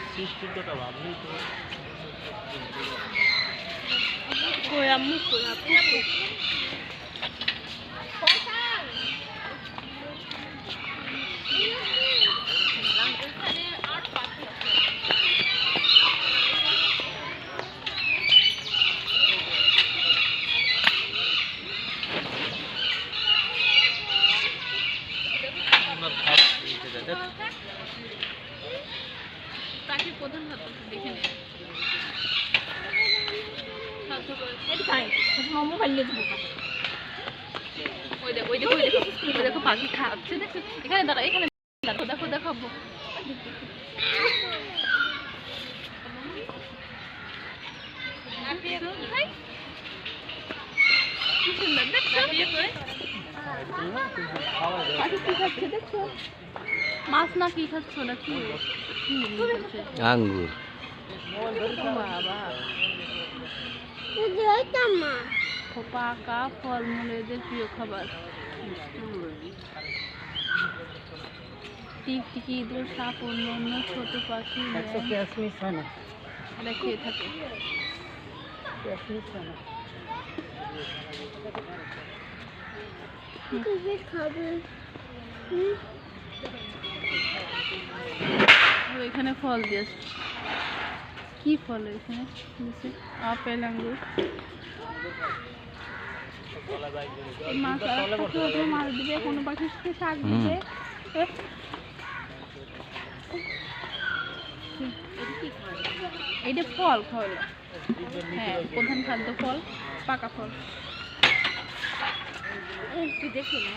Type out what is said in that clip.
সিস্টেমটা ভাবলেই তো কই আম্মু কই আপু পাখির প্রধান খাদ্য দেখে নে ওই দেখো পাখি খাচ্ছে দেখো এখানে দাঁড়া এখানে দেখো দেখো দেখাবো কি সুন্দর দেখছো পাখি কি খাচ্ছে দেখছো মাছ না কি খাচ্ছ না কি আঙ্গুর বাবা পাকা ফলমূল এদের প্রিয় খাবার টিকটিকি ইঁদুর সাপ অন্য ছোট পাখি এরা খেয়ে থাকে এখানে ফল দিয়েছে কি ফল এখানে আপেল আঙ্গুর মাছ মাছ দিবে কোনো পাখি শাক দিবে এইটা ফল খাওয়ালো হ্যাঁ প্রধান খাদ্য ফল পাকা ফল দেখি না